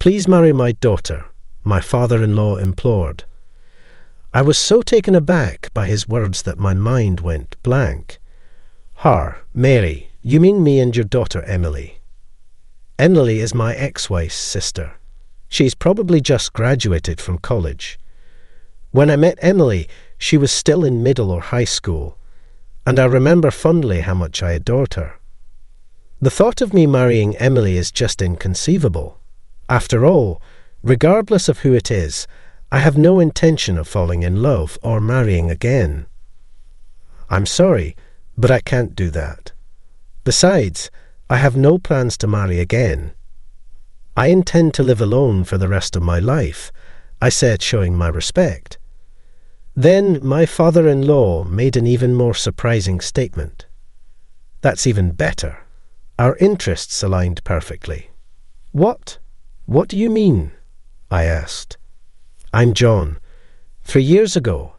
"Please marry my daughter," my father-in-law implored. I was so taken aback by his words that my mind went blank. "Her, Mary, you mean me and your daughter Emily?" "Emily is my ex-wife's sister. She's probably just graduated from college. When I met Emily, she was still in middle or high school, and I remember fondly how much I adored her. The thought of me marrying Emily is just inconceivable. After all, regardless of who it is, I have no intention of falling in love or marrying again." "I'm sorry, but I can't do that. Besides, I have no plans to marry again. I intend to live alone for the rest of my life," I said, showing my respect. Then my father-in-law made an even more surprising statement. "That's even better. Our interests aligned perfectly." "What? What do you mean?" I asked. "I'm John. 3 years ago,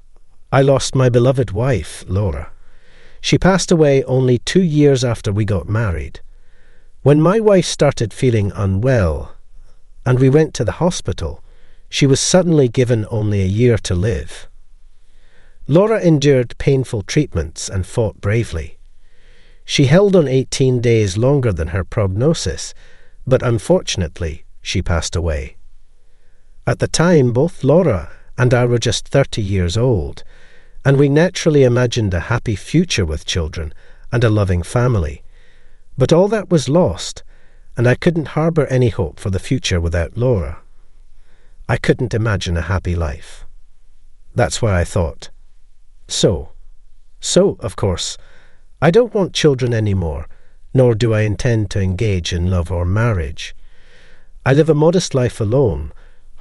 I lost my beloved wife, Laura. She passed away only 2 years after we got married. When my wife started feeling unwell, and we went to the hospital, she was suddenly given only a year to live. Laura endured painful treatments and fought bravely. She held on 18 days longer than her prognosis, but unfortunately, she passed away. At the time, both Laura and I were just 30 years old, and we naturally imagined a happy future with children and a loving family. But all that was lost, and I couldn't harbour any hope for the future without Laura. I couldn't imagine a happy life. That's why I thought, So, of course, I don't want children anymore, nor do I intend to engage in love or marriage. I live a modest life alone,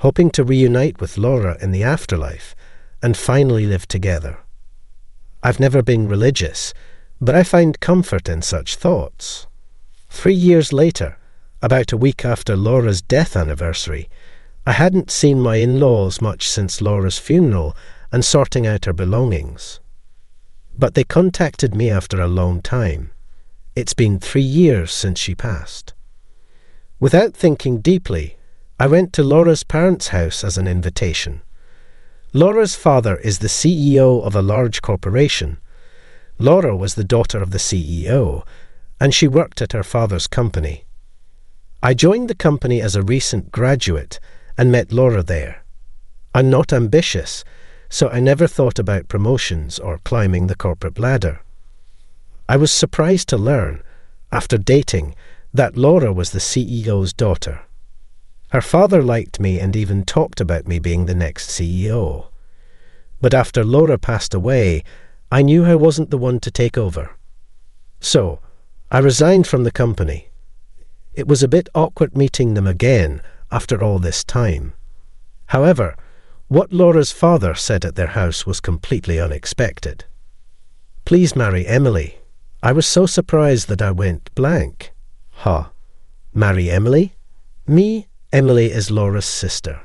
hoping to reunite with Laura in the afterlife and finally live together. I've never been religious, but I find comfort in such thoughts." 3 years later, about a week after Laura's death anniversary, I hadn't seen my in-laws much since Laura's funeral and sorting out her belongings. But they contacted me after a long time. It's been 3 years since she passed. Without thinking deeply, I went to Laura's parents' house as an invitation. Laura's father is the CEO of a large corporation. Laura was the daughter of the CEO, and she worked at her father's company. I joined the company as a recent graduate and met Laura there. I'm not ambitious, so I never thought about promotions or climbing the corporate ladder. I was surprised to learn, after dating, that Laura was the CEO's daughter. Her father liked me and even talked about me being the next CEO. But after Laura passed away, I knew I wasn't the one to take over. So, I resigned from the company. It was a bit awkward meeting them again after all this time. However, what Laura's father said at their house was completely unexpected. "Please marry Emily." I was so surprised that I went blank. "Huh? Marry Emily? Me? Emily is Laura's sister.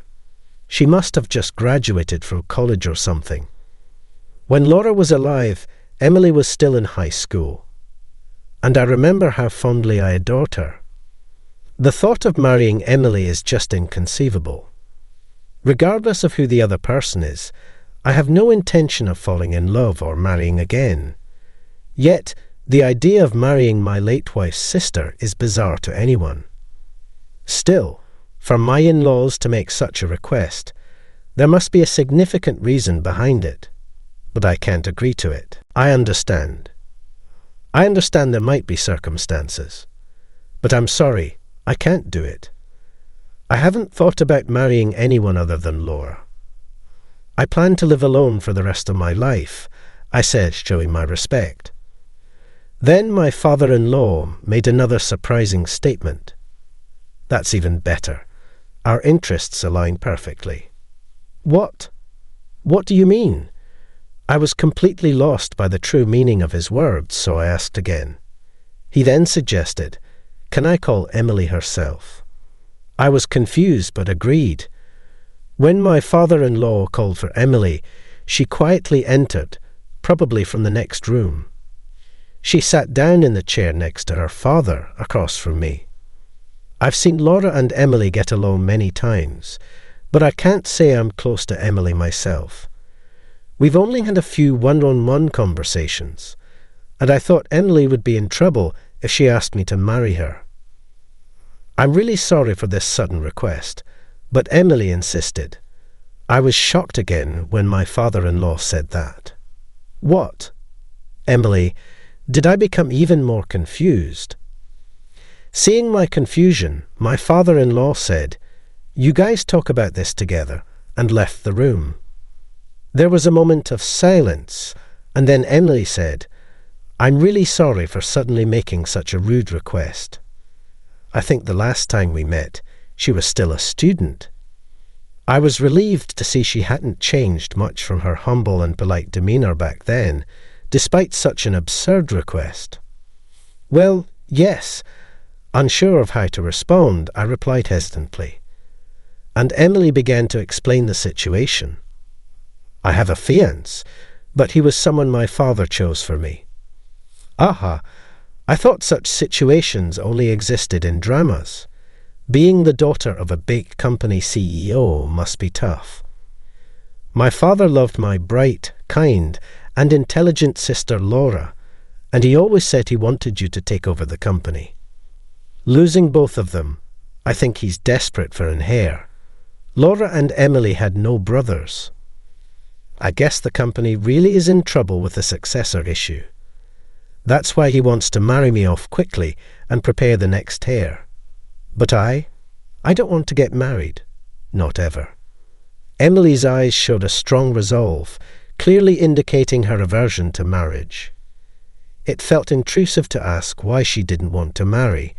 She must have just graduated from college or something. When Laura was alive, Emily was still in high school. And I remember how fondly I adored her. The thought of marrying Emily is just inconceivable. Regardless of who the other person is, I have no intention of falling in love or marrying again. Yet, the idea of marrying my late wife's sister is bizarre to anyone. Still, for my in-laws to make such a request, there must be a significant reason behind it. But I can't agree to it. I understand. There might be circumstances. But I'm sorry, I can't do it. I haven't thought about marrying anyone other than Laura. I plan to live alone for the rest of my life, I said, showing my respect. Then my father-in-law made another surprising statement. That's even better. Our interests align perfectly. What? What do you mean? I was completely lost by the true meaning of his words, so I asked again. He then suggested, "Can I call Emily herself?" I was confused but agreed. When my father-in-law called for Emily, she quietly entered, probably from the next room. She sat down in the chair next to her father, across from me. I've seen Laura and Emily get along many times, but I can't say I'm close to Emily myself. We've only had a few one-on-one conversations, and I thought Emily would be in trouble if she asked me to marry her. I'm really sorry for this sudden request, but Emily insisted. I was shocked again when my father-in-law said that. What? Emily, did I become even more confused? Seeing my confusion, my father-in-law said, "You guys talk about this together," and left the room. There was a moment of silence, and then Emily said, "I'm really sorry for suddenly making such a rude request. I think the last time we met, she was still a student." I was relieved to see she hadn't changed much from her humble and polite demeanour back then, despite such an absurd request. "Well, yes." Unsure of how to respond, I replied hesitantly. And Emily began to explain the situation. "I have a fiancé, but he was someone my father chose for me." Aha! I thought such situations only existed in dramas. Being the daughter of a big company CEO must be tough. My father loved my bright, kind, and intelligent sister Laura, and he always said he wanted you to take over the company. Losing both of them, I think he's desperate for an heir. Laura and Emily had no brothers. I guess the company really is in trouble with the successor issue. That's why he wants to marry me off quickly and prepare the next heir. But I don't want to get married. Not ever. Emily's eyes showed a strong resolve, clearly indicating her aversion to marriage. It felt intrusive to ask why she didn't want to marry,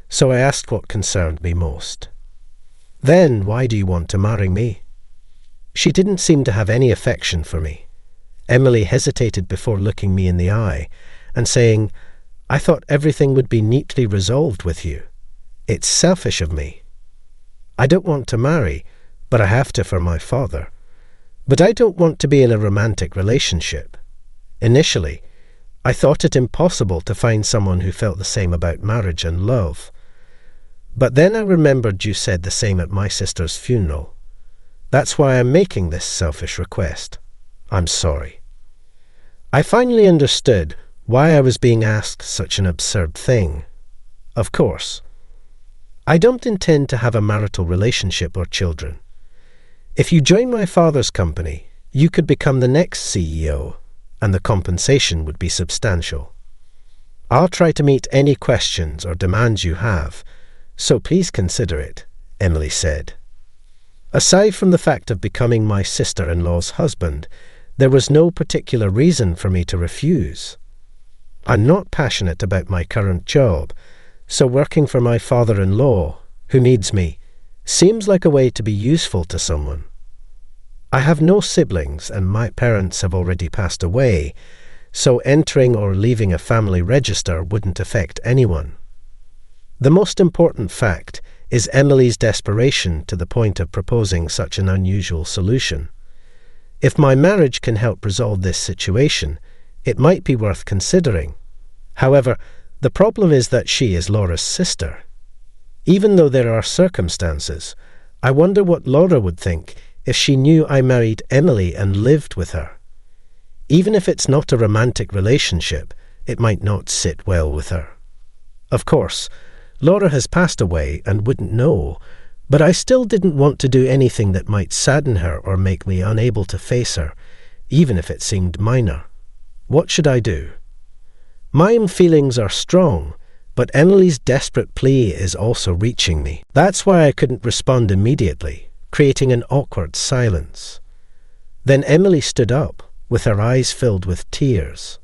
so I asked what concerned me most. "Then why do you want to marry me?" She didn't seem to have any affection for me. Emily hesitated before looking me in the eye and saying, "I thought everything would be neatly resolved with you. It's selfish of me. I don't want to marry, but I have to for my father. But I don't want to be in a romantic relationship. Initially, I thought it impossible to find someone who felt the same about marriage and love. But then I remembered you said the same at my sister's funeral. That's why I'm making this selfish request. I'm sorry." I finally understood why I was being asked such an absurd thing. Of course, I don't intend to have a marital relationship or children. If you join my father's company, you could become the next CEO, and the compensation would be substantial. I'll try to meet any questions or demands you have, so please consider it, Emily said. Aside from the fact of becoming my sister-in-law's husband, there was no particular reason for me to refuse. I'm not passionate about my current job, so working for my father-in-law, who needs me, seems like a way to be useful to someone. I have no siblings and my parents have already passed away, so entering or leaving a family register wouldn't affect anyone. The most important fact is Emily's desperation to the point of proposing such an unusual solution. If my marriage can help resolve this situation, it might be worth considering. However, the problem is that she is Laura's sister. Even though there are circumstances, I wonder what Laura would think if she knew I married Emily and lived with her. Even if it's not a romantic relationship, it might not sit well with her. Of course, Laura has passed away and wouldn't know, but I still didn't want to do anything that might sadden her or make me unable to face her, even if it seemed minor. What should I do? My own feelings are strong, but Emily's desperate plea is also reaching me. That's why I couldn't respond immediately, creating an awkward silence. Then Emily stood up, with her eyes filled with tears.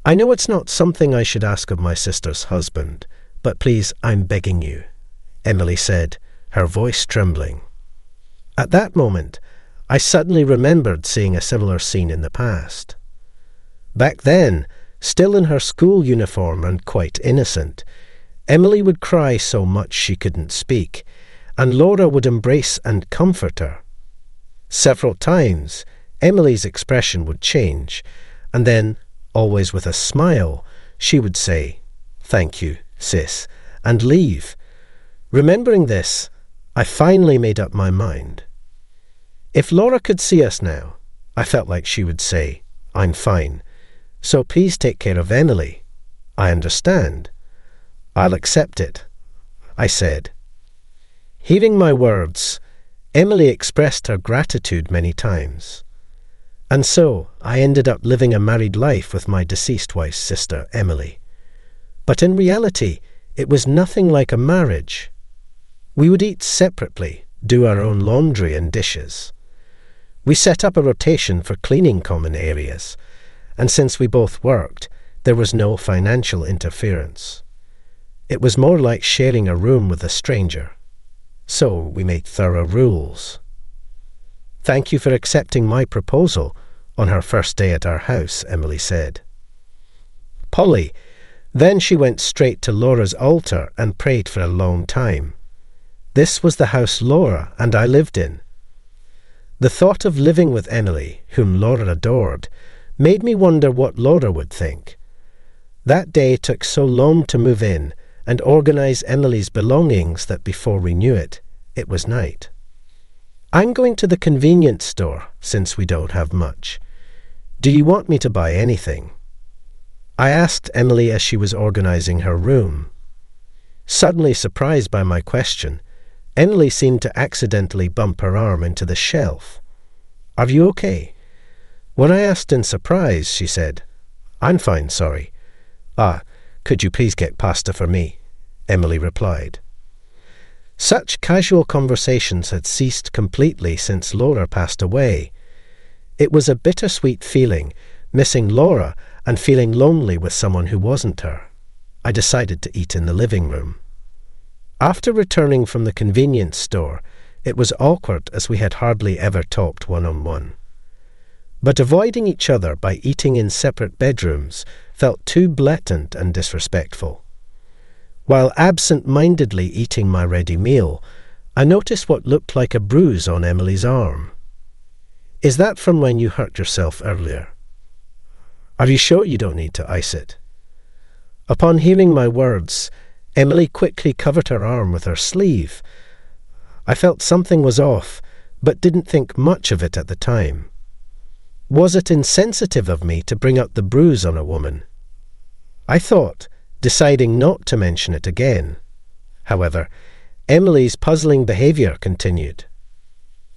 "I know it's not something I should ask of my sister's husband, but please, I'm begging you," Emily said, her voice trembling. At that moment, I suddenly remembered seeing a similar scene in the past. Back then, still in her school uniform and quite innocent, Emily would cry so much she couldn't speak, and Laura would embrace and comfort her. Several times, Emily's expression would change, and then, always with a smile, she would say, "Thank you, sis," and leave, Remembering this, I finally made up my mind. If Laura could see us now, I felt like she would say, "I'm fine, so please take care of Emily. I understand. I'll accept it," I said. Hearing my words, Emily expressed her gratitude many times. And so I ended up living a married life with my deceased wife's sister, Emily. But in reality, it was nothing like a marriage. We would eat separately, do our own laundry and dishes. We set up a rotation for cleaning common areas, and since we both worked, there was no financial interference. It was more like sharing a room with a stranger. So we made thorough rules. "Thank you for accepting my proposal on her first day at our house," Emily said. Polly, then she went straight to Laura's altar and prayed for a long time. This was the house Laura and I lived in. The thought of living with Emily, whom Laura adored, made me wonder what Laura would think. That day took so long to move in and organize Emily's belongings that before we knew it, it was night. "I'm going to the convenience store, since we don't have much. Do you want me to buy anything?" I asked Emily as she was organizing her room. Suddenly surprised by my question, Emily seemed to accidentally bump her arm into the shelf. "Are you okay?" When I asked in surprise, she said, "I'm fine, sorry." Could you please get pasta for me?" Emily replied. Such casual conversations had ceased completely since Laura passed away. It was a bittersweet feeling, missing Laura and feeling lonely with someone who wasn't her. I decided to eat in the living room. After returning from the convenience store, it was awkward as we had hardly ever talked one-on-one. But avoiding each other by eating in separate bedrooms felt too blatant and disrespectful. While absent-mindedly eating my ready meal, I noticed what looked like a bruise on Emily's arm. "Is that from when you hurt yourself earlier? Are you sure you don't need to ice it?" Upon hearing my words, Emily quickly covered her arm with her sleeve. I felt something was off, but didn't think much of it at the time. Was it insensitive of me to bring up the bruise on a woman? I thought, deciding not to mention it again. However, Emily's puzzling behaviour continued.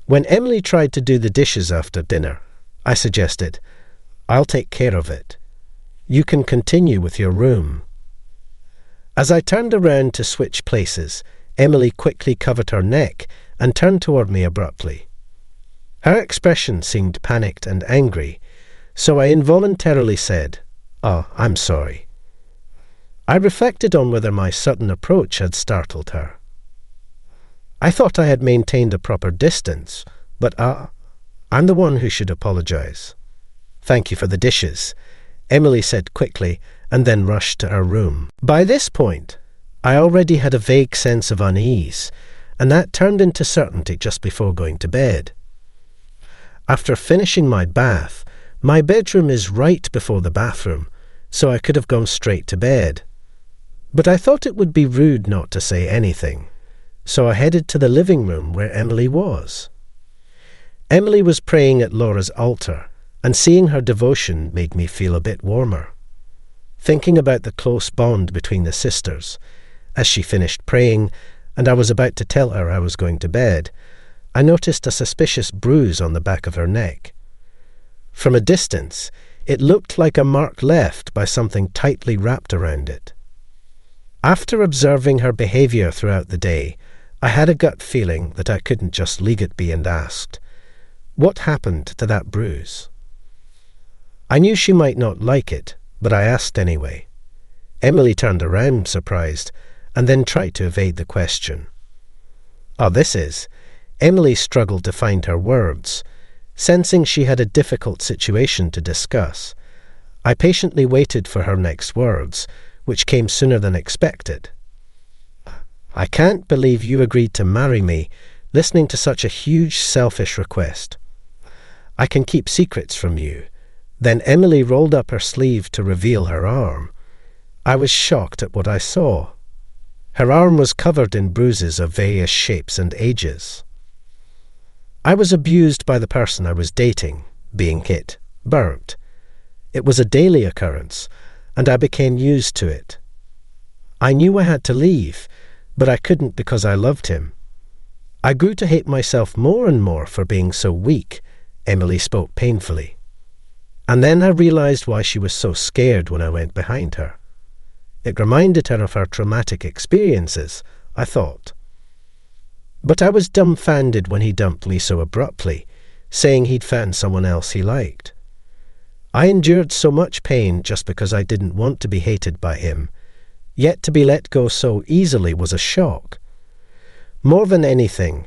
When Emily tried to do the dishes after dinner, I suggested, "I'll take care of it. You can continue with your room." As I turned around to switch places, Emily quickly covered her neck and turned toward me abruptly. Her expression seemed panicked and angry, so I involuntarily said, "I'm sorry." I reflected on whether my sudden approach had startled her. I thought I had maintained a proper distance, but I'm the one who should apologize. "Thank you for the dishes," Emily said quickly, and then rushed to her room. By this point, I already had a vague sense of unease, and that turned into certainty just before going to bed. After finishing my bath, my bedroom is right before the bathroom, so I could have gone straight to bed. But I thought it would be rude not to say anything, so I headed to the living room where Emily was. Emily was praying at Laura's altar, and seeing her devotion made me feel a bit warmer. Thinking about the close bond between the sisters, as she finished praying, and I was about to tell her I was going to bed, I noticed a suspicious bruise on the back of her neck. From a distance, it looked like a mark left by something tightly wrapped around it. After observing her behaviour throughout the day, I had a gut feeling that I couldn't just leave it be and asked, "What happened to that bruise?" I knew she might not like it, but I asked anyway. Emily turned around, surprised, and then tried to evade the question. Emily struggled to find her words. Sensing she had a difficult situation to discuss, I patiently waited for her next words, which came sooner than expected. "I can't believe you agreed to marry me, listening to such a huge selfish request. I can keep secrets from you." Then Emily rolled up her sleeve to reveal her arm. I was shocked at what I saw. Her arm was covered in bruises of various shapes and ages. I was abused by the person I was dating, being hit, burnt. It was a daily occurrence, and I became used to it. I knew I had to leave, but I couldn't because I loved him. I grew to hate myself more and more for being so weak, Emily spoke painfully. And then I realized why she was so scared when I went behind her. It reminded her of her traumatic experiences, I thought. But I was dumbfounded when he dumped me so abruptly, saying he'd found someone else he liked. I endured so much pain just because I didn't want to be hated by him, yet to be let go so easily was a shock. More than anything,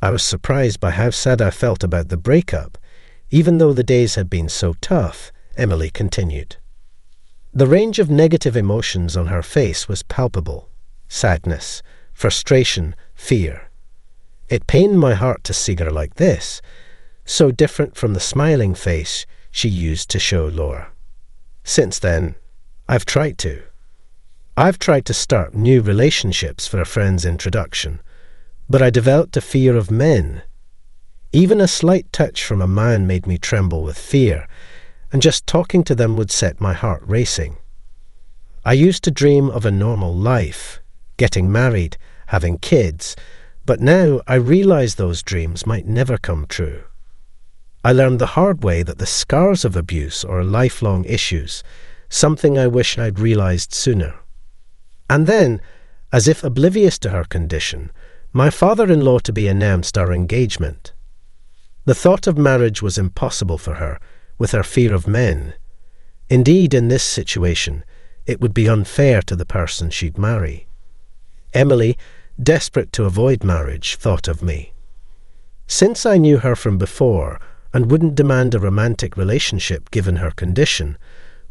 I was surprised by how sad I felt about the breakup, even though the days had been so tough, Emily continued. The range of negative emotions on her face was palpable: sadness, frustration, fear. It pained my heart to see her like this, so different from the smiling face she used to show Laura. Since then, I've tried to start new relationships for a friend's introduction, but I developed a fear of men. Even a slight touch from a man made me tremble with fear, and just talking to them would set my heart racing. I used to dream of a normal life, getting married, having kids, but now I realize those dreams might never come true. I learned the hard way that the scars of abuse are lifelong issues, something I wish I'd realized sooner. And then, as if oblivious to her condition, my father-in-law-to-be announced our engagement. The thought of marriage was impossible for her, with her fear of men. Indeed, in this situation, it would be unfair to the person she'd marry. Emily, desperate to avoid marriage, thought of me. Since I knew her from before and wouldn't demand a romantic relationship given her condition,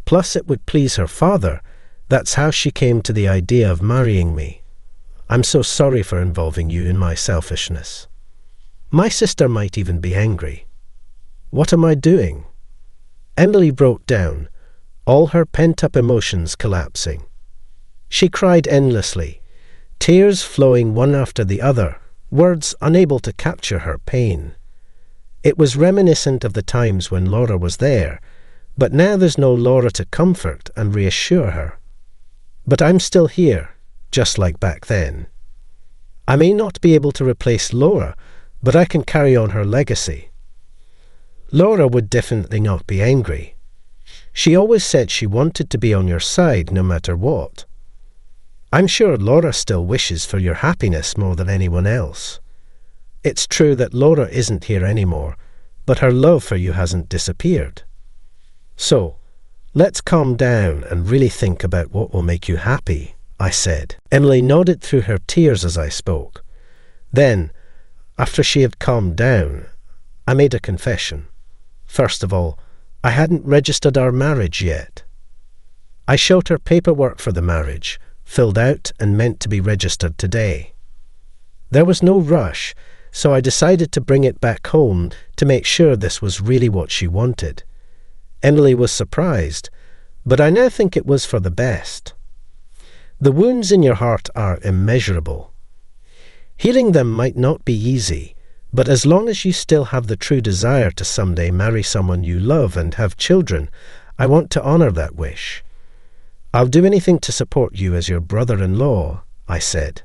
plus it would please her father, that's how she came to the idea of marrying me. I'm so sorry for involving you in my selfishness. My sister might even be angry. What am I doing? Emily broke down, all her pent-up emotions collapsing. She cried endlessly, tears flowing one after the other, words unable to capture her pain. It was reminiscent of the times when Laura was there, but now there's no Laura to comfort and reassure her. But I'm still here, just like back then. I may not be able to replace Laura, but I can carry on her legacy. Laura would definitely not be angry. She always said she wanted to be on your side no matter what. I'm sure Laura still wishes for your happiness more than anyone else. It's true that Laura isn't here anymore, but her love for you hasn't disappeared. So, let's calm down and really think about what will make you happy, I said. Emily nodded through her tears as I spoke. Then, after she had calmed down, I made a confession. First of all, I hadn't registered our marriage yet. I showed her paperwork for the marriage, filled out and meant to be registered today. There was no rush, so I decided to bring it back home to make sure this was really what she wanted. Emily was surprised, but I now think it was for the best. The wounds in your heart are immeasurable. Healing them might not be easy, but as long as you still have the true desire to someday marry someone you love and have children, I want to honor that wish. I'll do anything to support you as your brother-in-law, I said.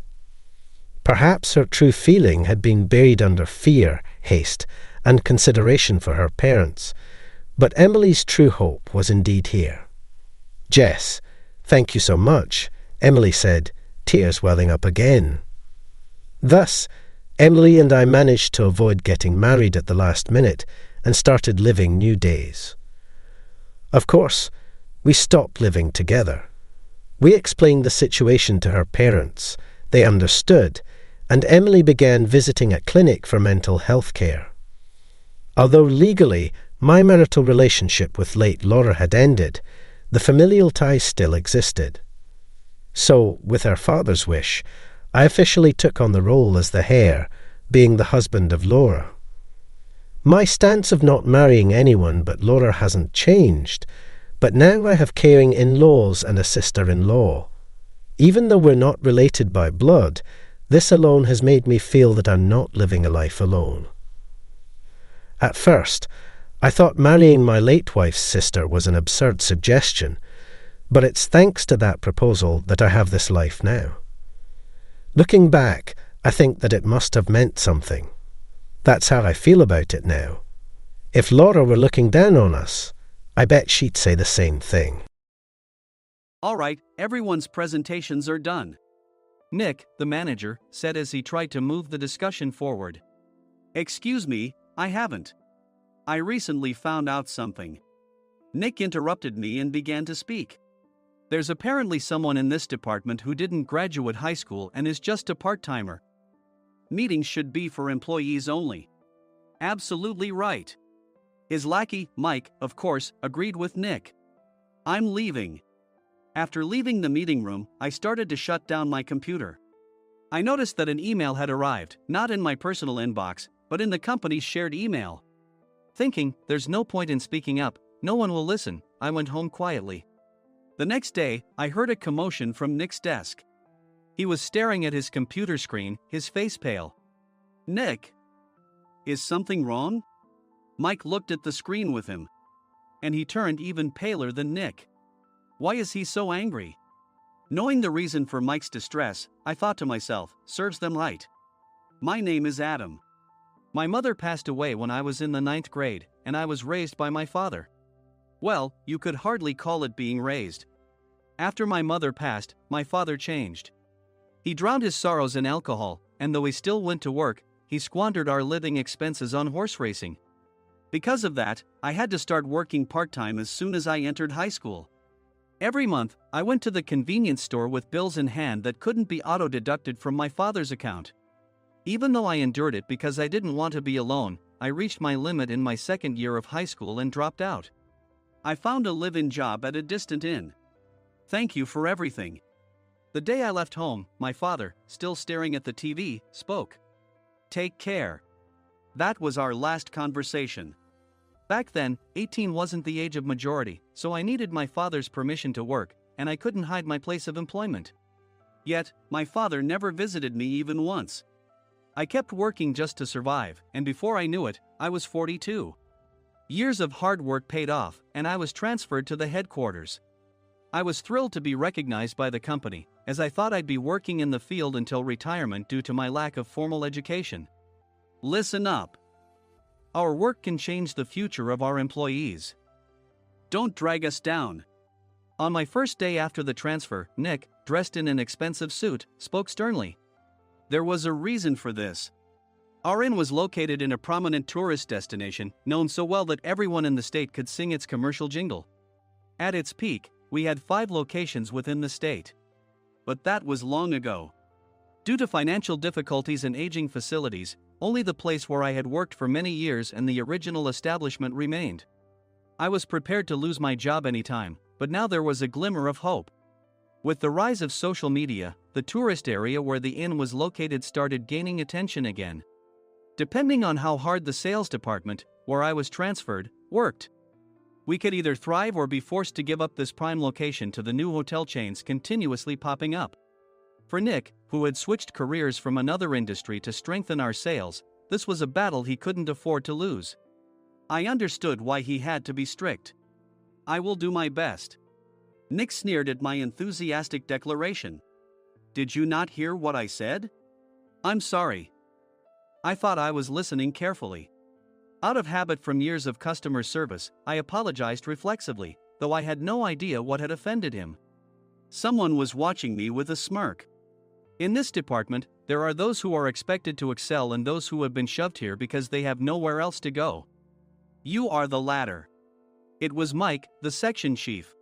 Perhaps her true feeling had been buried under fear, haste, and consideration for her parents, but Emily's true hope was indeed here. Jess, thank you so much, Emily said, tears welling up again. Thus, Emily and I managed to avoid getting married at the last minute and started living new days. Of course, we stopped living together. We explained the situation to her parents. They understood, and Emily began visiting a clinic for mental health care. Although legally my marital relationship with late Laura had ended, the familial ties still existed. So, with her father's wish, I officially took on the role as the heir, being the husband of Laura. My stance of not marrying anyone but Laura hasn't changed, but now I have caring in-laws and a sister-in-law. Even though we're not related by blood, this alone has made me feel that I'm not living a life alone. At first, I thought marrying my late wife's sister was an absurd suggestion, but it's thanks to that proposal that I have this life now. Looking back, I think that it must have meant something. That's how I feel about it now. If Laura were looking down on us, I bet she'd say the same thing. All right, everyone's presentations are done. Nick, the manager, said as he tried to move the discussion forward. Excuse me, I haven't. I recently found out something. Nick interrupted me and began to speak. There's apparently someone in this department who didn't graduate high school and is just a part-timer. Meetings should be for employees only. Absolutely right. His lackey, Mike, of course, agreed with Nick. I'm leaving. After leaving the meeting room, I started to shut down my computer. I noticed that an email had arrived, not in my personal inbox, but in the company's shared email. Thinking, there's no point in speaking up, no one will listen, I went home quietly. The next day, I heard a commotion from Nick's desk. He was staring at his computer screen, his face pale. Nick? Is something wrong? Mike looked at the screen with him. And he turned even paler than Nick. Why is he so angry? Knowing the reason for Mike's distress, I thought to myself, serves them right. My name is Adam. My mother passed away when I was in the 9th grade, and I was raised by my father. Well, you could hardly call it being raised. After my mother passed, my father changed. He drowned his sorrows in alcohol, and though he still went to work, he squandered our living expenses on horse racing. Because of that, I had to start working part-time as soon as I entered high school. Every month, I went to the convenience store with bills in hand that couldn't be auto-deducted from my father's account. Even though I endured it because I didn't want to be alone, I reached my limit in my second year of high school and dropped out. I found a live-in job at a distant inn. Thank you for everything. The day I left home, my father, still staring at the TV, spoke. Take care. That was our last conversation. Back then, 18 wasn't the age of majority, so I needed my father's permission to work, and I couldn't hide my place of employment. Yet, my father never visited me even once. I kept working just to survive, and before I knew it, I was 42. Years of hard work paid off, and I was transferred to the headquarters. I was thrilled to be recognized by the company, as I thought I'd be working in the field until retirement due to my lack of formal education. Listen up. Our work can change the future of our employees. Don't drag us down. On my first day after the transfer, Nick, dressed in an expensive suit, spoke sternly. There was a reason for this. Our inn was located in a prominent tourist destination, known so well that everyone in the state could sing its commercial jingle. At its peak, we had 5 locations within the state. But that was long ago. Due to financial difficulties and aging facilities, only the place where I had worked for many years and the original establishment remained. I was prepared to lose my job anytime, but now there was a glimmer of hope. With the rise of social media, the tourist area where the inn was located started gaining attention again. Depending on how hard the sales department, where I was transferred, worked, we could either thrive or be forced to give up this prime location to the new hotel chains continuously popping up. For Nick, who had switched careers from another industry to strengthen our sales, this was a battle he couldn't afford to lose. I understood why he had to be strict. I will do my best. Nick sneered at my enthusiastic declaration. Did you not hear what I said? I'm sorry. I thought I was listening carefully. Out of habit from years of customer service, I apologized reflexively, though I had no idea what had offended him. Someone was watching me with a smirk. In this department, there are those who are expected to excel and those who have been shoved here because they have nowhere else to go. You are the latter. It was Mike, the section chief.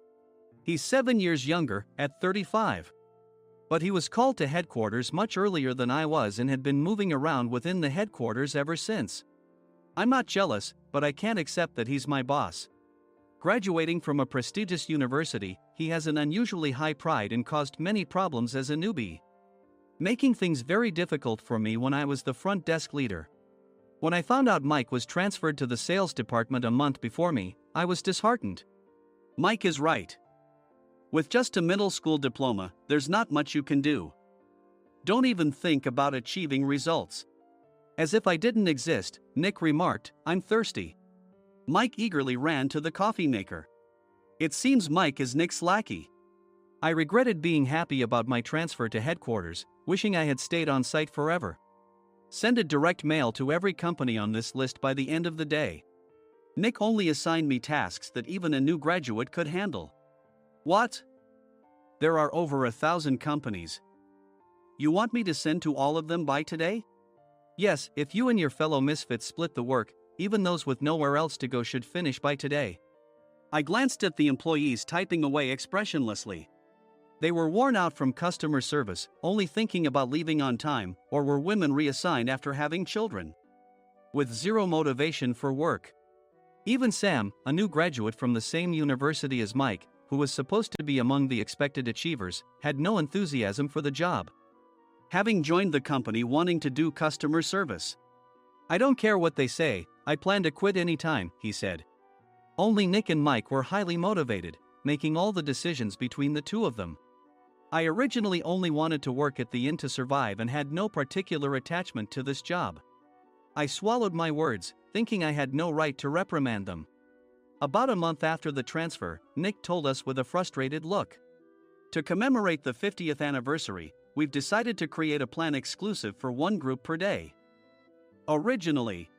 He's 7 years younger, at 35. But he was called to headquarters much earlier than I was and had been moving around within the headquarters ever since. I'm not jealous, but I can't accept that he's my boss. Graduating from a prestigious university, he has an unusually high pride and caused many problems as a newbie, making things very difficult for me when I was the front desk leader. When I found out Mike was transferred to the sales department a month before me, I was disheartened. Mike is right. With just a middle school diploma, there's not much you can do. Don't even think about achieving results. As if I didn't exist, Nick remarked, I'm thirsty. Mike eagerly ran to the coffee maker. It seems Mike is Nick's lackey. I regretted being happy about my transfer to headquarters, wishing I had stayed on site forever. Send a direct mail to every company on this list by the end of the day. Nick only assigned me tasks that even a new graduate could handle. What? There are over 1,000 companies. You want me to send to all of them by today? Yes, if you and your fellow misfits split the work, even those with nowhere else to go should finish by today. I glanced at the employees typing away expressionlessly. They were worn out from customer service, only thinking about leaving on time, or were women reassigned after having children. With zero motivation for work. Even Sam, a new graduate from the same university as Mike, who was supposed to be among the expected achievers, had no enthusiasm for the job. Having joined the company wanting to do customer service. I don't care what they say, I plan to quit anytime, he said. Only Nick and Mike were highly motivated, making all the decisions between the two of them. I originally only wanted to work at the inn to survive and had no particular attachment to this job. I swallowed my words, thinking I had no right to reprimand them. About a month after the transfer, Nick told us with a frustrated look. To commemorate the 50th anniversary, we've decided to create a plan exclusive for one group per day. Originally,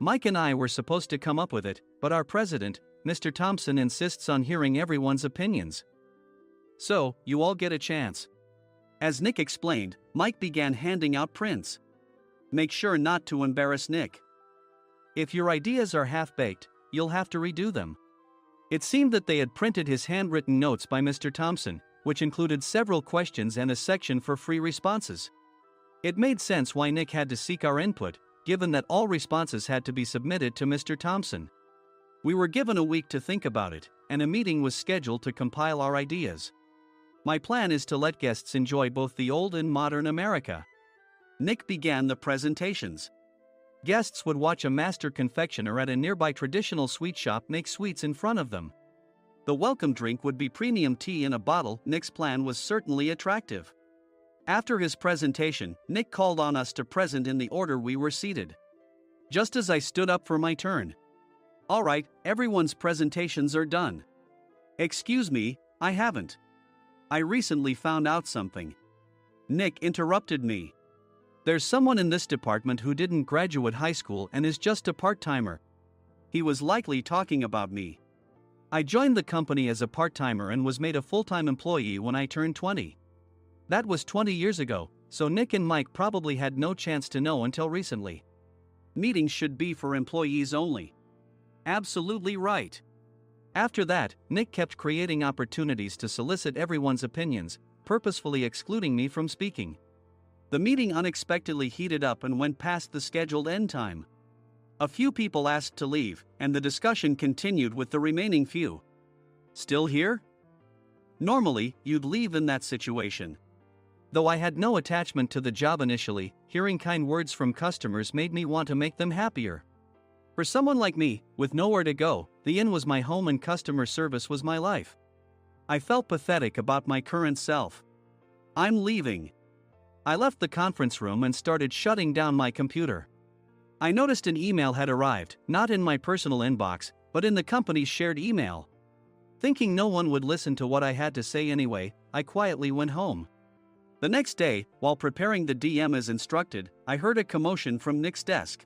Mike and I were supposed to come up with it, but our president, Mr. Thompson, insists on hearing everyone's opinions. So, you all get a chance. As Nick explained, Mike began handing out prints. Make sure not to embarrass Nick. If your ideas are half-baked, you'll have to redo them. It seemed that they had printed his handwritten notes by Mr. Thompson, which included several questions and a section for free responses. It made sense why Nick had to seek our input, given that all responses had to be submitted to Mr. Thompson. We were given a week to think about it, and a meeting was scheduled to compile our ideas. My plan is to let guests enjoy both the old and modern America. Nick began the presentations. Guests would watch a master confectioner at a nearby traditional sweet shop make sweets in front of them. The welcome drink would be premium tea in a bottle. Nick's plan was certainly attractive. After his presentation, Nick called on us to present in the order we were seated. Just as I stood up for my turn. All right, everyone's presentations are done. Excuse me, I haven't. I recently found out something. Nick interrupted me. There's someone in this department who didn't graduate high school and is just a part-timer. He was likely talking about me. I joined the company as a part-timer and was made a full-time employee when I turned 20. That was 20 years ago, so Nick and Mike probably had no chance to know until recently. Meetings should be for employees only. Absolutely right. After that, Nick kept creating opportunities to solicit everyone's opinions, purposefully excluding me from speaking. The meeting unexpectedly heated up and went past the scheduled end time. A few people asked to leave, and the discussion continued with the remaining few. Still here? Normally, you'd leave in that situation. Though I had no attachment to the job initially, hearing kind words from customers made me want to make them happier. For someone like me, with nowhere to go, the inn was my home and customer service was my life. I felt pathetic about my current self. I'm leaving. I left the conference room and started shutting down my computer. I noticed an email had arrived, not in my personal inbox, but in the company's shared email. Thinking no one would listen to what I had to say anyway, I quietly went home. The next day, while preparing the DM as instructed, I heard a commotion from Nick's desk.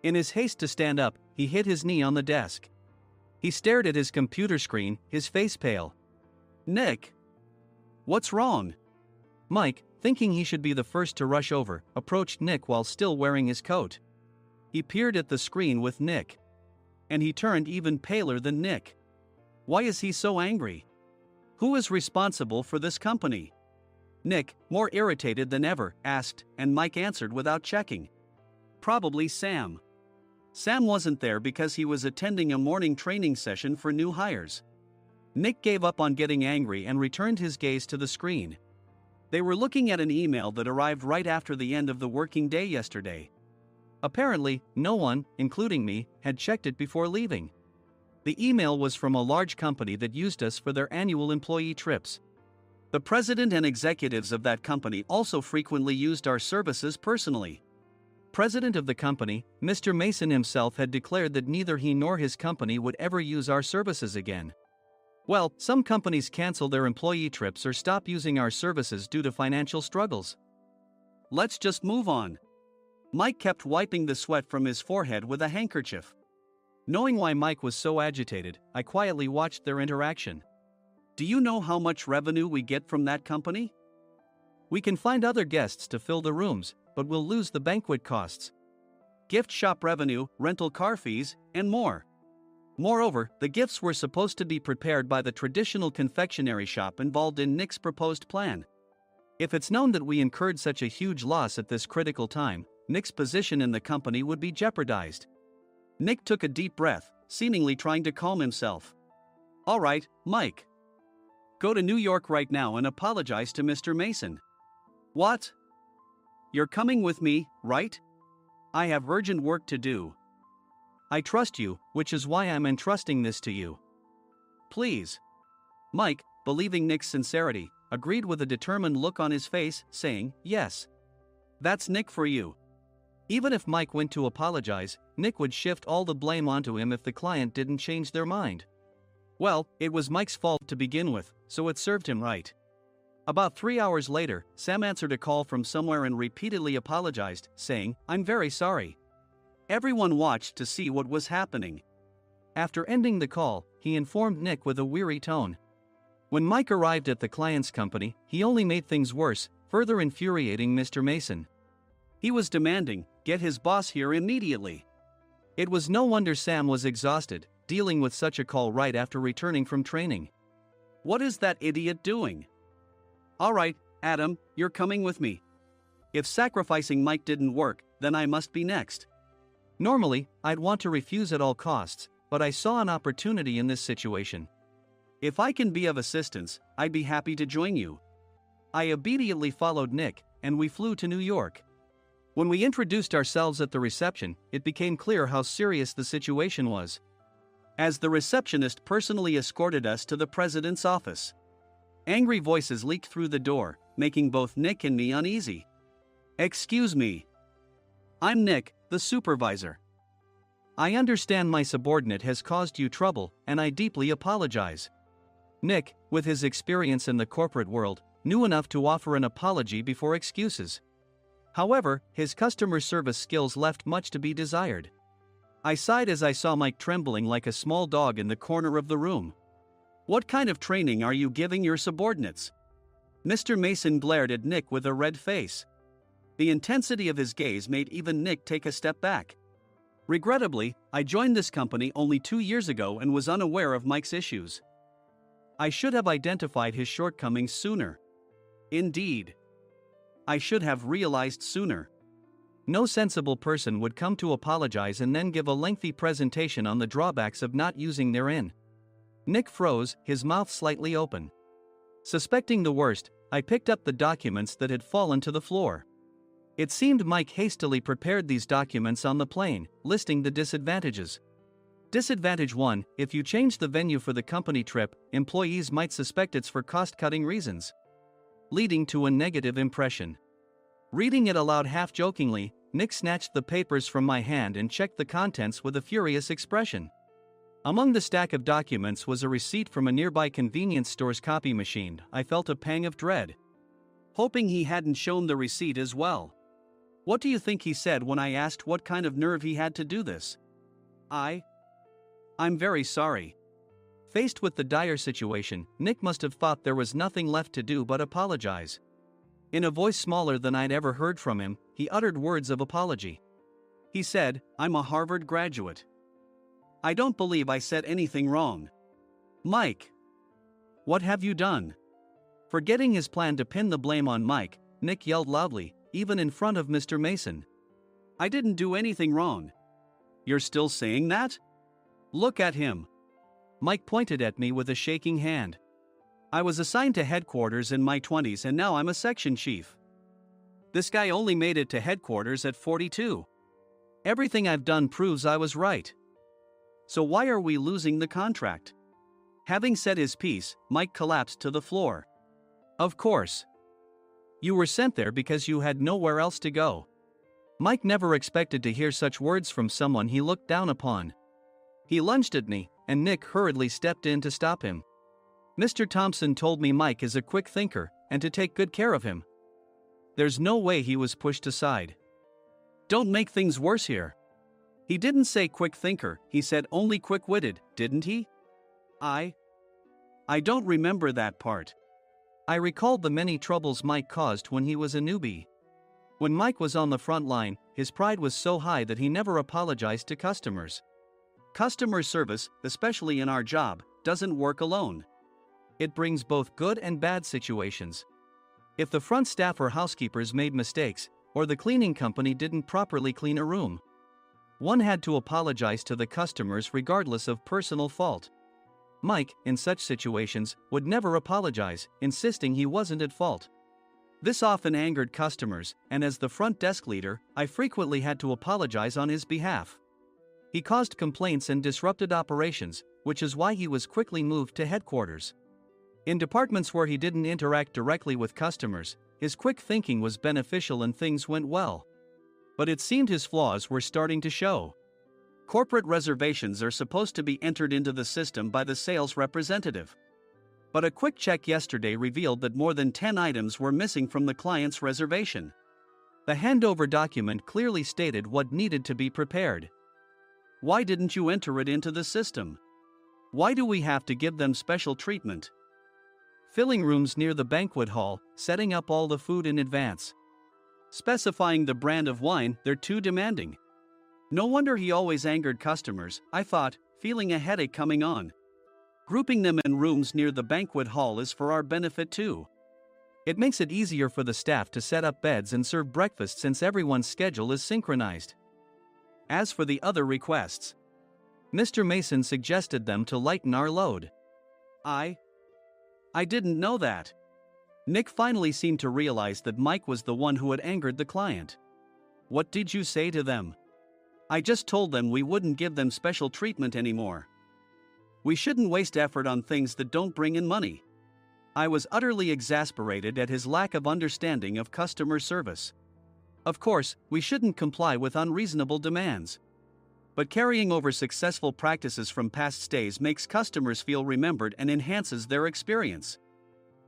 In his haste to stand up, he hit his knee on the desk. He stared at his computer screen, his face pale. Nick! What's wrong? Mike, thinking he should be the first to rush over, approached Nick while still wearing his coat. He peered at the screen with Nick. And he turned even paler than Nick. Why is he so angry? Who is responsible for this company? Nick, more irritated than ever, asked, and Mike answered without checking. Probably Sam. Sam wasn't there because he was attending a morning training session for new hires. Nick gave up on getting angry and returned his gaze to the screen. They were looking at an email that arrived right after the end of the working day yesterday. Apparently, no one, including me, had checked it before leaving. The email was from a large company that used us for their annual employee trips. The president and executives of that company also frequently used our services personally. President of the company, Mr. Mason himself had declared that neither he nor his company would ever use our services again. Well, some companies cancel their employee trips or stop using our services due to financial struggles. Let's just move on. Mike kept wiping the sweat from his forehead with a handkerchief. Knowing why Mike was so agitated, I quietly watched their interaction. Do you know how much revenue we get from that company? We can find other guests to fill the rooms, but we'll lose the banquet costs, gift shop revenue, rental car fees, and more. Moreover, the gifts were supposed to be prepared by the traditional confectionery shop involved in Nick's proposed plan. If it's known that we incurred such a huge loss at this critical time, Nick's position in the company would be jeopardized. Nick took a deep breath, seemingly trying to calm himself. All right, Mike. Go to New York right now and apologize to Mr. Mason. What? You're coming with me, right? I have urgent work to do. I trust you, which is why I'm entrusting this to you. Please. Mike, believing Nick's sincerity, agreed with a determined look on his face, saying, yes. That's Nick for you. Even if Mike went to apologize, Nick would shift all the blame onto him if the client didn't change their mind. Well, it was Mike's fault to begin with, so it served him right. About 3 hours later, Sam answered a call from somewhere and repeatedly apologized, saying, I'm very sorry. Everyone watched to see what was happening. After ending the call, he informed Nick with a weary tone. When Mike arrived at the client's company, he only made things worse, further infuriating Mr. Mason. He was demanding, get his boss here immediately. It was no wonder Sam was exhausted, dealing with such a call right after returning from training. What is that idiot doing? All right, Adam, you're coming with me. If sacrificing Mike didn't work, then I must be next. Normally, I'd want to refuse at all costs, but I saw an opportunity in this situation. If I can be of assistance, I'd be happy to join you. I obediently followed Nick, and we flew to New York. When we introduced ourselves at the reception, it became clear how serious the situation was, as the receptionist personally escorted us to the president's office. Angry voices leaked through the door, making both Nick and me uneasy. Excuse me. I'm Nick, the supervisor. I understand my subordinate has caused you trouble, and I deeply apologize. Nick, with his experience in the corporate world, knew enough to offer an apology before excuses. However, his customer service skills left much to be desired. I sighed as I saw Mike trembling like a small dog in the corner of the room. What kind of training are you giving your subordinates? Mr. Mason glared at Nick with a red face. The intensity of his gaze made even Nick take a step back. Regrettably, I joined this company only 2 years ago and was unaware of Mike's issues. I should have identified his shortcomings sooner. Indeed. I should have realized sooner. No sensible person would come to apologize and then give a lengthy presentation on the drawbacks of not using their in. Nick froze, his mouth slightly open. Suspecting the worst, I picked up the documents that had fallen to the floor. It seemed Mike hastily prepared these documents on the plane, listing the disadvantages. Disadvantage 1: if you change the venue for the company trip, employees might suspect it's for cost-cutting reasons, leading to a negative impression. Reading it aloud half-jokingly, Nick snatched the papers from my hand and checked the contents with a furious expression. Among the stack of documents was a receipt from a nearby convenience store's copy machine. I felt a pang of dread, hoping he hadn't shown the receipt as well. What do you think he said when I asked what kind of nerve he had to do this? I'm very sorry. Faced with the dire situation, Nick must have thought there was nothing left to do but apologize. In a voice smaller than I'd ever heard from him, he uttered words of apology. He said, I'm a Harvard graduate. I don't believe I said anything wrong. Mike, what have you done? Forgetting his plan to pin the blame on Mike, Nick yelled loudly, even in front of Mr. Mason. I didn't do anything wrong. You're still saying that? Look at him. Mike pointed at me with a shaking hand. I was assigned to headquarters in my 20s and now I'm a section chief. This guy only made it to headquarters at 42. Everything I've done proves I was right. So why are we losing the contract? Having said his piece, Mike collapsed to the floor. Of course. You were sent there because you had nowhere else to go. Mike never expected to hear such words from someone he looked down upon. He lunged at me, and Nick hurriedly stepped in to stop him. Mr. Thompson told me Mike is a quick thinker, and to take good care of him. There's no way he was pushed aside. Don't make things worse here. He didn't say quick thinker, he said only quick-witted, didn't he? I don't remember that part. I recalled the many troubles Mike caused when he was a newbie. When Mike was on the front line, his pride was so high that he never apologized to customers. Customer service, especially in our job, doesn't work alone. It brings both good and bad situations. If the front staff or housekeepers made mistakes, or the cleaning company didn't properly clean a room, one had to apologize to the customers regardless of personal fault. Mike, in such situations, would never apologize, insisting he wasn't at fault. This often angered customers, and as the front desk leader, I frequently had to apologize on his behalf. He caused complaints and disrupted operations, which is why he was quickly moved to headquarters. In departments where he didn't interact directly with customers, his quick thinking was beneficial and things went well. But it seemed his flaws were starting to show. Corporate reservations are supposed to be entered into the system by the sales representative. But a quick check yesterday revealed that more than 10 items were missing from the client's reservation. The handover document clearly stated what needed to be prepared. Why didn't you enter it into the system? Why do we have to give them special treatment? Filling rooms near the banquet hall, setting up all the food in advance. Specifying the brand of wine, they're too demanding. No wonder he always angered customers, I thought, feeling a headache coming on. Grouping them in rooms near the banquet hall is for our benefit too. It makes it easier for the staff to set up beds and serve breakfast since everyone's schedule is synchronized. As for the other requests, Mr. Mason suggested them to lighten our load. I didn't know that. Nick finally seemed to realize that Mike was the one who had angered the client. What did you say to them? I just told them we wouldn't give them special treatment anymore. We shouldn't waste effort on things that don't bring in money. I was utterly exasperated at his lack of understanding of customer service. Of course, we shouldn't comply with unreasonable demands. But carrying over successful practices from past stays makes customers feel remembered and enhances their experience.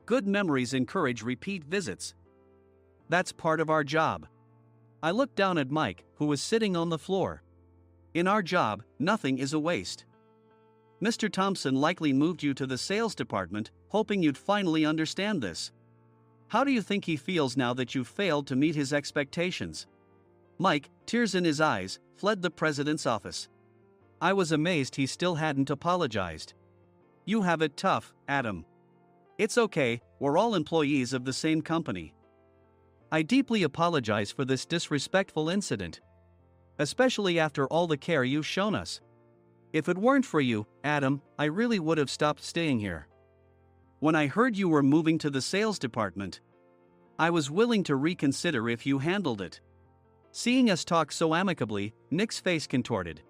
Good memories encourage repeat visits. That's part of our job. I looked down at Mike, who was sitting on the floor. In our job, nothing is a waste. Mr. Thompson likely moved you to the sales department, hoping you'd finally understand this. How do you think he feels now that you've failed to meet his expectations? Mike, tears in his eyes, fled the president's office. I was amazed he still hadn't apologized. You have it tough, Adam. It's okay, we're all employees of the same company. I deeply apologize for this disrespectful incident. Especially after all the care you've shown us. If it weren't for you, Adam, I really would have stopped staying here. When I heard you were moving to the sales department, I was willing to reconsider if you handled it. Seeing us talk so amicably, Nick's face contorted.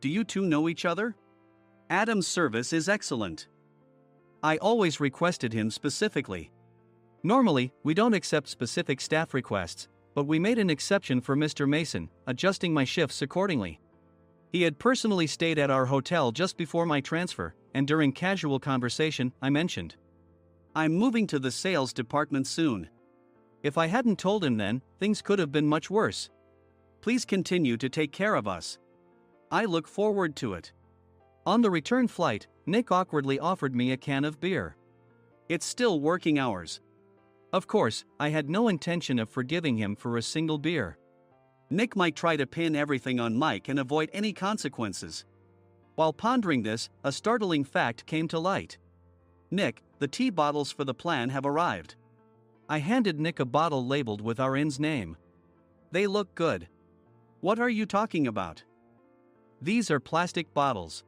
Do you two know each other? Adam's service is excellent. I always requested him specifically. Normally, we don't accept specific staff requests, but we made an exception for Mr. Mason, adjusting my shifts accordingly. He had personally stayed at our hotel just before my transfer, and during casual conversation, I mentioned, I'm moving to the sales department soon. If I hadn't told him then, things could have been much worse. Please continue to take care of us. I look forward to it. On the return flight, Nick awkwardly offered me a can of beer. It's still working hours. Of course, I had no intention of forgiving him for a single beer. Nick might try to pin everything on Mike and avoid any consequences. While pondering this, a startling fact came to light. Nick, the tea bottles for the plan have arrived. I handed Nick a bottle labeled with our inn's name. They look good. What are you talking about? These are plastic bottles.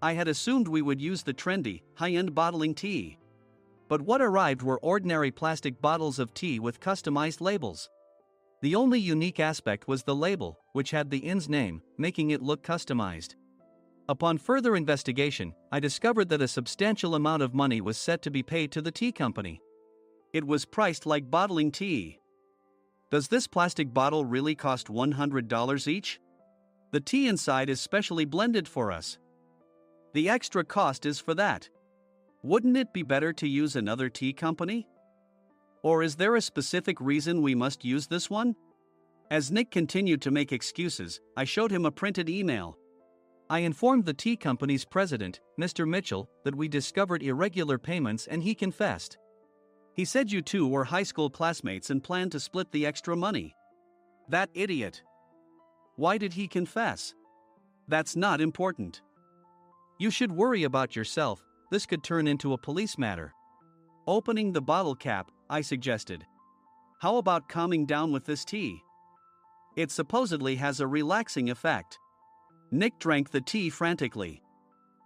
I had assumed we would use the trendy, high-end bottling tea. But what arrived were ordinary plastic bottles of tea with customized labels. The only unique aspect was the label, which had the inn's name, making it look customized. Upon further investigation, I discovered that a substantial amount of money was set to be paid to the tea company. It was priced like bottling tea. Does this plastic bottle really cost $100 each? The tea inside is specially blended for us. The extra cost is for that. Wouldn't it be better to use another tea company? Or is there a specific reason we must use this one? As Nick continued to make excuses, I showed him a printed email. I informed the tea company's president, Mr. Mitchell, that we discovered irregular payments and he confessed. He said you two were high school classmates and planned to split the extra money. That idiot. Why did he confess? That's not important. You should worry about yourself, this could turn into a police matter. Opening the bottle cap, I suggested. How about calming down with this tea? It supposedly has a relaxing effect. Nick drank the tea frantically.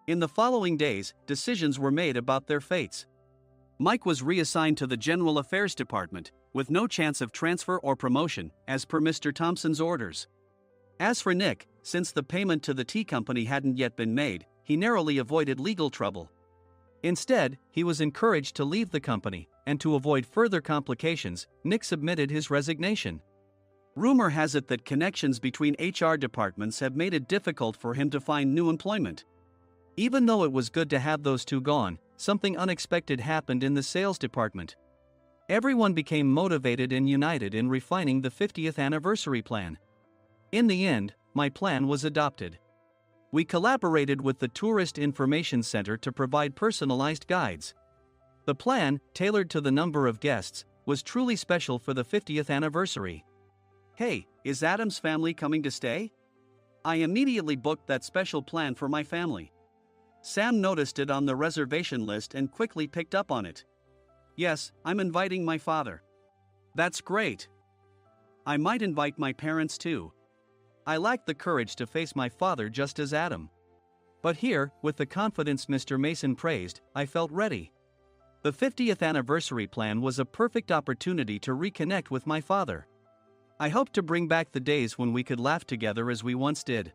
In the following days, decisions were made about their fates. Mike was reassigned to the General Affairs Department, with no chance of transfer or promotion, as per Mr. Thompson's orders. As for Nick, since the payment to the tea company hadn't yet been made, he narrowly avoided legal trouble. Instead, he was encouraged to leave the company, and to avoid further complications, Nick submitted his resignation. Rumor has it that connections between HR departments have made it difficult for him to find new employment. Even though it was good to have those two gone, something unexpected happened in the sales department. Everyone became motivated and united in refining the 50th anniversary plan. In the end, my plan was adopted. We collaborated with the Tourist Information Center to provide personalized guides. The plan, tailored to the number of guests, was truly special for the 50th anniversary. Hey, is Adam's family coming to stay? I immediately booked that special plan for my family. Sam noticed it on the reservation list and quickly picked up on it. Yes, I'm inviting my father. That's great. I might invite my parents too. I lacked the courage to face my father just as Adam. But here, with the confidence Mr. Mason praised, I felt ready. The 50th anniversary plan was a perfect opportunity to reconnect with my father. I hoped to bring back the days when we could laugh together as we once did.